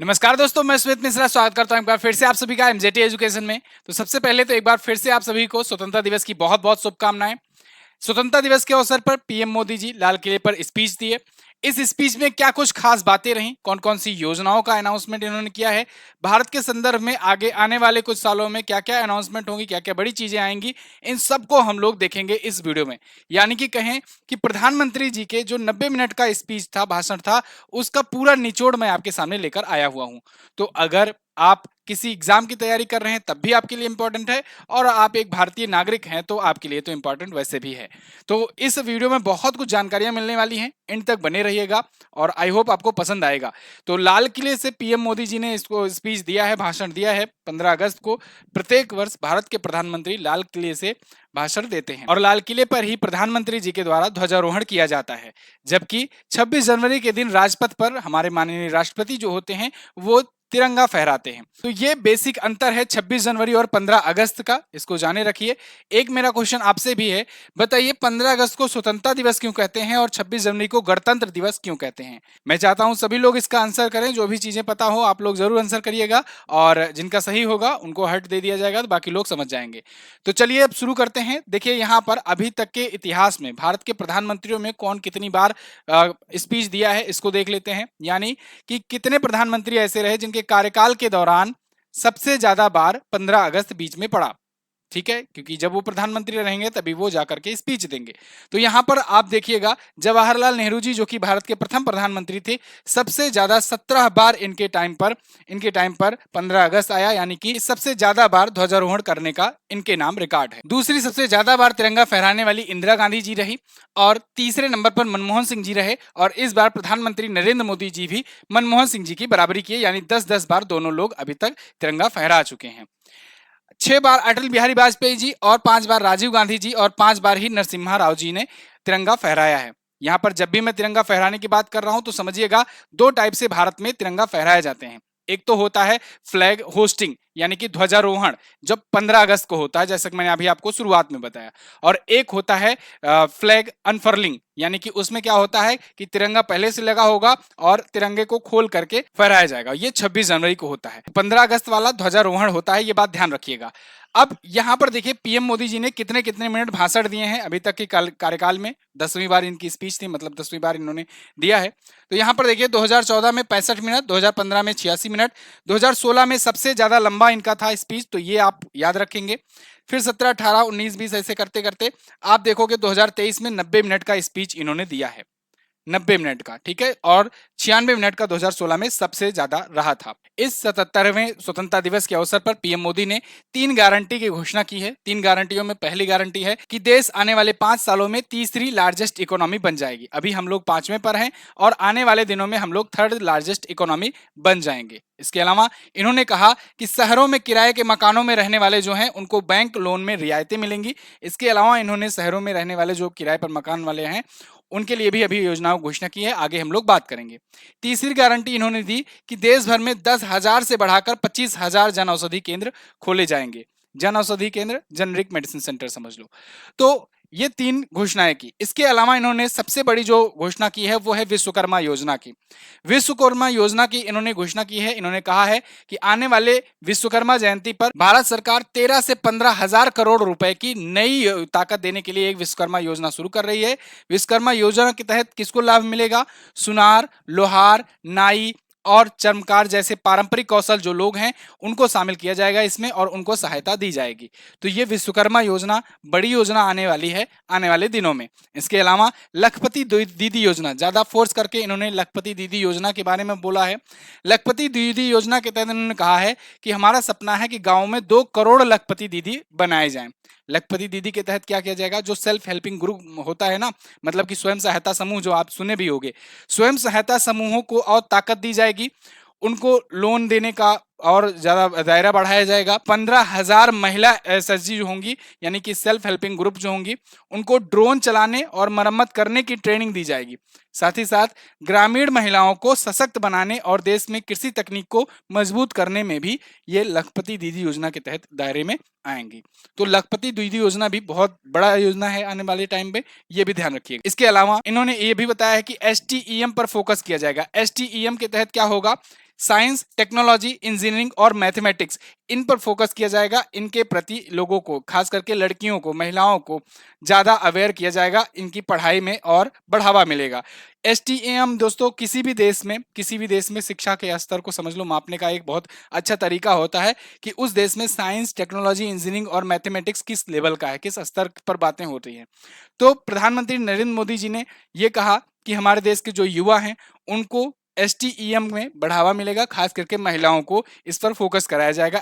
नमस्कार दोस्तों, मैं स्मित मिश्रा स्वागत करता हूं एक बार फिर से आप सभी का एमजेटी एजुकेशन में। तो सबसे पहले तो एक बार फिर से आप सभी को स्वतंत्रता दिवस की बहुत बहुत शुभकामनाएं। स्वतंत्रता दिवस के अवसर पर पीएम मोदी जी लाल किले पर स्पीच दिए। इस स्पीच में क्या कुछ खास बातें रहीं, कौन कौन सी योजनाओं का अनाउंसमेंट इन्होंने किया है, भारत के संदर्भ में आगे आने वाले कुछ सालों में क्या क्या अनाउंसमेंट होंगी, क्या क्या बड़ी चीजें आएंगी, इन सबको हम लोग देखेंगे इस वीडियो में। यानी कि कहें कि प्रधानमंत्री जी के जो 90 मिनट का स्पीच था, भाषण था, उसका पूरा निचोड़ मैं आपके सामने लेकर आया हुआ हूं। तो अगर आप किसी एग्जाम की तैयारी कर रहे हैं तब भी आपके लिए इंपॉर्टेंट है, और आप एक भारतीय नागरिक हैं तो आपके लिए तो इंपॉर्टेंट वैसे भी है। तो इस वीडियो में बहुत कुछ जानकारियां मिलने वाली हैं, इन तक बने रहिएगा और आई होप आपको पसंद आएगा। तो लाल किले से पीएम मोदी जी ने इसको स्पीच दिया है, भाषण दिया है। 15 अगस्त को प्रत्येक वर्ष भारत के प्रधानमंत्री लाल किले से भाषण देते हैं और लाल किले पर ही प्रधानमंत्री जी के द्वारा ध्वजारोहण किया जाता है। जबकि 26 जनवरी के दिन राजपथ पर हमारे माननीय राष्ट्रपति जो होते हैं वो तिरंगा फहराते हैं। तो ये बेसिक अंतर है 26 जनवरी और 15 अगस्त का, इसको जाने रखिए। एक मेरा क्वेश्चन आपसे भी है, बताइए 15 अगस्त को स्वतंत्रता दिवस क्यों कहते हैं और 26 जनवरी को गणतंत्र दिवस क्यों कहते हैं? मैं चाहता हूं सभी लोग इसका आंसर करें, जो भी चीजें पता हो आप लोग जरूर आंसर करिएगा, और जिनका सही होगा उनको हर्ट दे दिया जाएगा, तो बाकी लोग समझ जाएंगे। तो चलिए अब शुरू करते हैं। देखिए यहाँ पर अभी तक के इतिहास में भारत के प्रधानमंत्रियों में कौन कितनी बार स्पीच दिया है, इसको देख लेते हैं। यानी कि कितने प्रधानमंत्री ऐसे रहे जिनके कार्यकाल के दौरान सबसे ज्यादा बार 15 अगस्त बीच में पड़ा। ठीक है, क्योंकि जब वो प्रधानमंत्री रहेंगे तभी वो जाकर के स्पीच देंगे। तो यहां पर आप देखिएगा, जवाहरलाल नेहरू जी जो कि भारत के प्रथम प्रधानमंत्री थे, सबसे ज्यादा 17 बार इनके टाइम पर 15 अगस्त आया, यानी कि सबसे ज्यादा बार ध्वजारोहण करने का इनके नाम रिकॉर्ड है। दूसरी सबसे ज्यादा बार तिरंगा फहराने वाली इंदिरा गांधी जी रही, और तीसरे नंबर पर मनमोहन सिंह जी रहे, और इस बार प्रधानमंत्री नरेंद्र मोदी जी भी मनमोहन सिंह जी की बराबरी किए, यानी 10-10 बार दोनों लोग अभी तक तिरंगा फहरा चुके हैं। 6 बार अटल बिहारी वाजपेयी जी, और 5 बार राजीव गांधी जी, और 5 बार ही नरसिम्हा राव जी ने तिरंगा फहराया है। यहां पर जब भी मैं तिरंगा फहराने की बात कर रहा हूं तो समझिएगा, दो टाइप से भारत में तिरंगा फहराए जाते हैं। एक तो होता है फ्लैग होस्टिंग, यानी कि ध्वजारोहण, जब 15 अगस्त को होता है, जैसे कि मैंने अभी आपको शुरुआत में बताया। और एक होता है फ्लैग अनफर्लिंग, यानी कि उसमें क्या होता है कि तिरंगा पहले से लगा होगा और तिरंगे को खोल करके फहराया जाएगा। ये 26 जनवरी को होता है। 15 अगस्त वाला ध्वजारोहण होता है, ये बात ध्यान रखिएगा। अब यहां पर देखिए पीएम मोदी जी ने कितने कितने मिनट भाषण दिए हैं अभी तक के कार्यकाल में। 10वीं बार इनकी स्पीच थी, मतलब 10वीं बार इन्होंने दिया है। तो यहां पर देखिए 2014 में 65 मिनट, 2015 में 86 मिनट, 2016 में सबसे ज्यादा लंबा इनका था स्पीच, तो ये आप याद रखेंगे। फिर 17, 18, 19, 20 ऐसे करते करते आप देखोगे 2023 में 90 मिनट का स्पीच इन्होंने दिया है। 90 मिनट का, ठीक है। और 96 मिनट का 2016 में सबसे ज्यादा रहा था। इस 77वें स्वतंत्रता दिवस के अवसर पर पीएम मोदी ने 3 गारंटी की घोषणा की है। 3 गारंटियों में पहली गारंटी है कि देश आने वाले 5 सालों में तीसरी लार्जेस्ट इकोनॉमी बन जाएगी। अभी हम लोग 5वें पर हैं और आने वाले दिनों में हम लोग थर्ड लार्जेस्ट इकोनॉमी बन जाएंगे। इसके अलावा इन्होंने कहा कि शहरों में किराए के मकानों में रहने वाले जो हैं उनको बैंक लोन में रियायतें मिलेंगी। इसके अलावा इन्होंने शहरों में रहने वाले जो किराए पर मकान वाले हैं उनके लिए भी अभी योजनाओं की घोषणा की है, आगे हम लोग बात करेंगे। तीसरी गारंटी इन्होंने दी कि देश भर में 10,000 से बढ़ाकर 25,000 जन औषधि केंद्र खोले जाएंगे। जन औषधि केंद्र, जेनरिक मेडिसिन सेंटर समझ लो। तो ये 3 घोषणाएं की। इसके अलावा इन्होंने सबसे बड़ी जो घोषणा की है वो है विश्वकर्मा योजना की। विश्वकर्मा योजना की इन्होंने घोषणा की है। इन्होंने कहा है कि आने वाले विश्वकर्मा जयंती पर भारत सरकार 13 से 15,000 करोड़ रुपए की नई ताकत देने के लिए एक विश्वकर्मा योजना शुरू कर रही है। विश्वकर्मा योजना के तहत किसको लाभ मिलेगा? सुनार, लोहार, नाई और चर्मकार जैसे पारंपरिक कौशल जो लोग हैं उनको शामिल किया जाएगा इसमें, और उनको सहायता दी जाएगी। तो ये विश्वकर्मा योजना बड़ी योजना आने वाली है आने वाले दिनों में। इसके अलावा लखपति दीदी योजना, ज्यादा फोर्स करके इन्होंने लखपति दीदी योजना के बारे में बोला है। लखपति दीदी योजना के तहत इन्होंने कहा है कि हमारा सपना है कि गांव में 2 करोड़ लखपति दीदी बनाए जाएं। लखपति दीदी के तहत क्या किया जाएगा? जो सेल्फ हेल्पिंग ग्रुप होता है ना, मतलब कि स्वयं सहायता समूह, जो आप सुने भी होंगे, स्वयं सहायता समूहों को और ताकत दी जाएगी। उनको लोन देने का और ज्यादा दायरा बढ़ाया जाएगा। 15,000 महिला एसएचजी जो होंगी, यानी कि सेल्फ हेल्पिंग ग्रुप जो होंगी, उनको ड्रोन चलाने और मरम्मत करने की ट्रेनिंग दी जाएगी। साथ ही साथ ग्रामीण महिलाओं को सशक्त बनाने और देश में कृषि तकनीक को मजबूत करने में भी ये लखपति दीदी योजना के तहत दायरे में आएंगी। तो लखपति दीदी योजना भी बहुत बड़ा योजना है आने वाले टाइम पे, ये भी ध्यान रखिएगा। इसके अलावा इन्होंने ये भी बताया है कि एसटीईएम पर फोकस किया जाएगा। एसटीईएम के तहत क्या होगा? साइंस, टेक्नोलॉजी, इंजीनियरिंग और मैथमेटिक्स, इन पर फोकस किया जाएगा। इनके प्रति लोगों को, खास करके लड़कियों को, महिलाओं को ज्यादा अवेयर किया जाएगा इनकी पढ़ाई में और बढ़ावा मिलेगा। STEM दोस्तों किसी भी देश में शिक्षा के स्तर को समझ लो मापने का एक बहुत अच्छा तरीका होता है कि उस देश में साइंस, टेक्नोलॉजी, इंजीनियरिंग और मैथमेटिक्स किस लेवल का है, किस स्तर पर बातें हो रही हैं। तो प्रधानमंत्री नरेंद्र मोदी जी ने यह कहा कि हमारे देश के जो युवा हैं उनको STEM में बढ़ावा मिलेगा, खास करके महिलाओं को इस पर फोकस कराया जाएगा।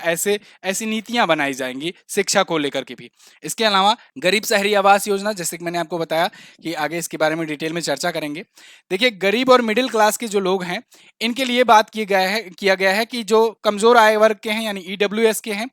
ऐसी नीतियां बनाई जाएंगी शिक्षा को लेकर के भी। इसके अलावा गरीब शहरी आवास योजना, जैसे कि मैंने आपको बताया कि आगे इसके बारे में डिटेल में चर्चा करेंगे। देखिए, गरीब और मिडिल क्लास के जो लोग हैं इनके लिए बात किया गया है कि जो कमजोर आय वर्ग के हैं यानी EWS के हैं,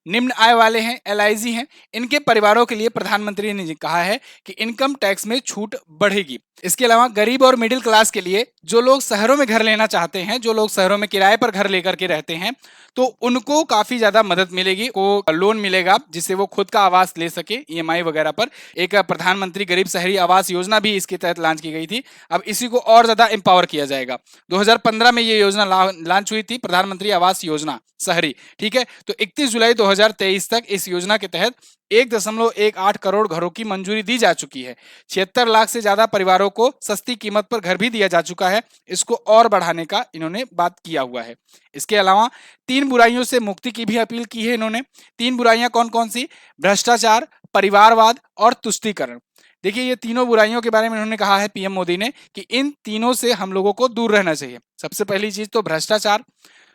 निम्न आय वाले हैं, LIG हैं, इनके परिवारों के लिए प्रधानमंत्री ने कहा है कि इनकम टैक्स में छूट बढ़ेगी। इसके अलावा गरीब और मिडिल क्लास के लिए जो लोग शहरों में घर लेना चाहते हैं, जो लोग शहरों में किराए पर घर लेकर के रहते हैं, तो उनको काफी ज्यादा मदद मिलेगी, को लोन मिलेगा जिससे वो खुद का आवास ले सके EMI वगैरह पर। एक प्रधानमंत्री गरीब शहरी आवास योजना भी इसके तहत लॉन्च की गई थी। अब इसी को और ज्यादा एम्पावर किया जाएगा। 2015 में ये योजना लॉन्च हुई थी, प्रधानमंत्री आवास योजना शहरी, ठीक है। तो 31 जुलाई 2023 तक इस योजना के तहत 1.18 करोड़ घरों की मंजूरी दी जा चुकी है। 76 लाख से ज्यादा परिवारों को सस्ती कीमत पर घर भी दिया जा चुका है। इसको और बढ़ाने का इन्होंने बात किया हुआ है। इसके अलावा 3 बुराइयों से मुक्ति की भी अपील की है इन्होंने। 3 बुराइयां कौन कौन सी? भ्रष्टाचार, परिवारवाद और तुष्टीकरण। देखिए, ये तीनों बुराइयों के बारे में उन्होंने कहा है PM मोदी ने कि इन तीनों से हम लोगों को दूर रहना चाहिए। सबसे पहली चीज तो भ्रष्टाचार,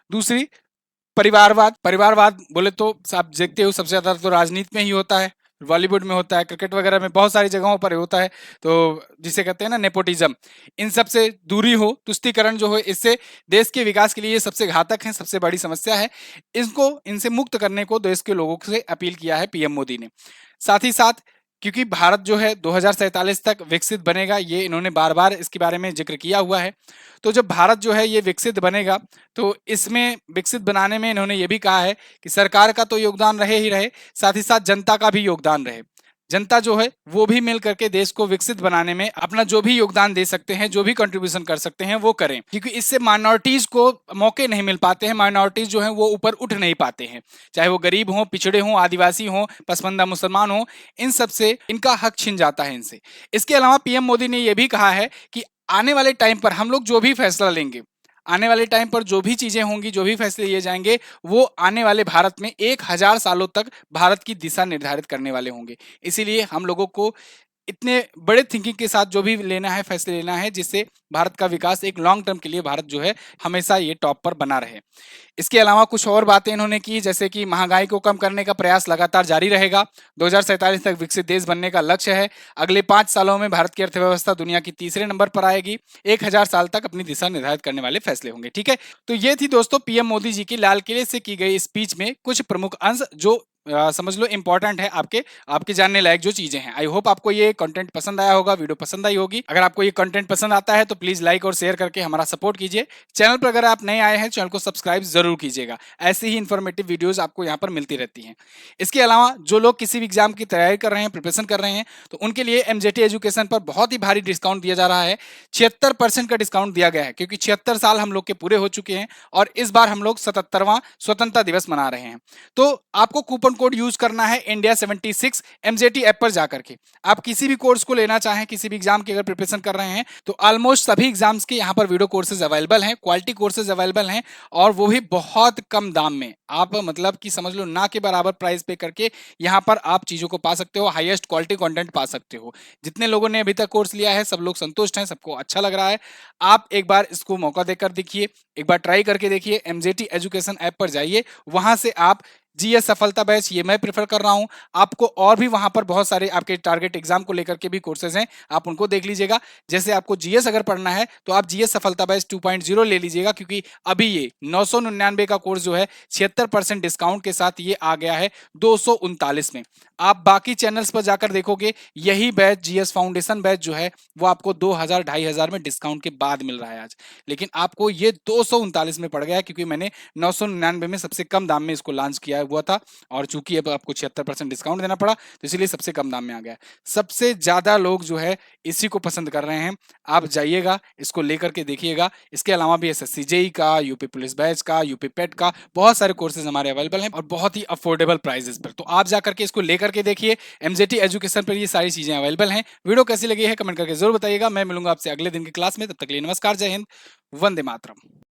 दूसरी परिवारवाद बोले तो आप देखते हो सबसे ज्यादा तो राजनीति में ही होता है, बॉलीवुड में होता है, क्रिकेट वगैरह में बहुत सारी जगहों पर होता है, तो जिसे कहते हैं ना नेपोटिज्म। इन सब से दूरी हो, तुष्टीकरण जो है, इससे देश के विकास के लिए ये सबसे घातक है, सबसे बड़ी समस्या है। इनसे मुक्त करने को देश के लोगों से अपील किया है PM मोदी ने। साथ ही साथ क्योंकि भारत जो है 2047 तक विकसित बनेगा, ये इन्होंने बार बार इसके बारे में जिक्र किया हुआ है। तो जब भारत जो है ये विकसित बनेगा तो इसमें विकसित बनाने में इन्होंने ये भी कहा है कि सरकार का तो योगदान रहे ही रहे, साथ ही साथ जनता का भी योगदान रहे। जनता जो है वो भी मिल करके देश को विकसित बनाने में अपना जो भी योगदान दे सकते हैं, जो भी कंट्रीब्यूशन कर सकते हैं वो करें, क्योंकि इससे माइनॉरिटीज को मौके नहीं मिल पाते हैं। माइनॉरिटीज जो है वो ऊपर उठ नहीं पाते हैं, चाहे वो गरीब हो, पिछड़े हो, आदिवासी हो, पसमंदा मुसलमान हो, इन सब से इनका हक छिन जाता है इनसे। इसके अलावा PM मोदी ने यह भी कहा है कि आने वाले टाइम पर हम लोग जो भी फैसला लेंगे, आने वाले टाइम पर जो भी चीजें होंगी, जो भी फैसले लिए जाएंगे, वो आने वाले भारत में 1000 सालों तक भारत की दिशा निर्धारित करने वाले होंगे। इसीलिए हम लोगों को इतने बड़े थिंकिंग के साथ जो भी लेना है, फैसले लेना है, जिससे भारत का विकास एक लॉन्ग टर्म के लिए भारत जो है हमेशा ये टॉप पर बना रहे। इसके अलावा कुछ और बातें इन्होंने की, जैसे कि महंगाई को कम करने का प्रयास लगातार जारी रहेगा। 2047 तक विकसित देश बनने का लक्ष्य है। अगले 5 सालों में भारत की अर्थव्यवस्था दुनिया की तीसरे नंबर पर आएगी। 1000 साल तक अपनी दिशा निर्धारित करने वाले फैसले होंगे, ठीक है। तो ये थी दोस्तों PM मोदी जी की लाल किले से की गई स्पीच में कुछ प्रमुख अंश, जो समझ लो इंपॉर्टेंट है, आपके जानने लायक जो चीजें हैं। आई होप आपको ये कंटेंट पसंद आया होगा, वीडियो पसंद आई होगी। अगर आपको ये कंटेंट पसंद आता है तो प्लीज लाइक और शेयर करके हमारा सपोर्ट कीजिए। चैनल पर अगर आप नए आए हैं, चैनल को सब्सक्राइब जरूर कीजिएगा। ऐसी ही इंफॉर्मेटिव वीडियोस आपको यहाँ पर मिलती रहती हैं। इसके अलावा जो लोग किसी भी एग्जाम की तैयारी कर रहे हैं, प्रिपरेशन कर रहे हैं, तो उनके लिए MJT एजुकेशन पर बहुत ही भारी डिस्काउंट दिया जा रहा है। 76% का डिस्काउंट दिया गया है, क्योंकि 76 साल हम लोग के पूरे हो चुके हैं और इस बार हम लोग 77वां स्वतंत्रता दिवस मना रहे हैं। तो आपको कूपन कोड यूज करना है India 76 MJT ऐप पर जाकर के। आप किसी भी कोर्स को लेना चाहें, किसी भी एग्जाम की अगर प्रिपरेशन कर रहे हैं, तो ऑलमोस्ट सभी एग्जाम्स के यहाँ पर वीडियो कोर्सेज अवेलेबल हैं, क्वालिटी कोर्सेज अवेलेबल हैं, और वो भी बहुत कम दाम में। आप मतलब कि समझ लो ना के बराबर प्राइस पे करके यहाँ पर आप चीजों को पा सकते हो, हाईएस्ट क्वालिटी कंटेंट पा सकते हो। जितने लोगों ने अभी तक कोर्स लिया है सब लोग संतुष्ट हैं, सबको अच्छा लग रहा है। आप एक बार इसको मौका देकर देखिए, एक बार ट्राई करके देखिए। MJT एजुकेशन ऐप पर जाइए, वहां से आप GS सफलता बैच, ये मैं प्रेफर कर रहा हूं। आपको और भी वहां पर बहुत सारे आपके टारगेट एग्जाम को लेकर के भी कोर्सेज हैं, आप उनको देख लीजिएगा। जैसे आपको GS अगर पढ़ना है तो आप GS सफलता बैच 2.0 ले लीजिएगा, क्योंकि अभी ये 999 का कोर्स जो है 76% डिस्काउंट के साथ ये आ गया है 239 में। आप बाकी चैनल्स पर जाकर देखोगे यही बैच GS फाउंडेशन बैच जो है वो आपको 2000 2500 में डिस्काउंट के बाद मिल रहा है आज, लेकिन आपको ये 239 में पड़ गया है, क्योंकि मैंने 999 में सबसे कम दाम में इसको लॉन्च किया है हुआ था, और चूंकि अब आपको 76% डिस्काउंट देना पड़ा तो इसीलिए सबसे कम दाम में आ गया है। सबसे ज्यादा लोग जो है इसी को पसंद कर रहे हैं। आप जाइएगा, इसको लेकर के देखिएगा। इसके अलावा भी एसएससी जेई का, यूपी पुलिस बैच का, यूपी पेट का बहुत सारे कोर्सेज हमारे अवेलेबल हैं और बहुत ही अफोर्डेबल प्राइसेस पर। तो आप जाकर के इसको लेकर के देखिए। एमजेटी एजुकेशन पर ये सारी चीजें अवेलेबल हैं। वीडियो कैसी लगी है कमेंट करके जरूर बताइएगा। मैं मिलूंगा आपसे अगले दिन की क्लास में, तब तक के लिए नमस्कार, जय हिंद, वंदे मातरम।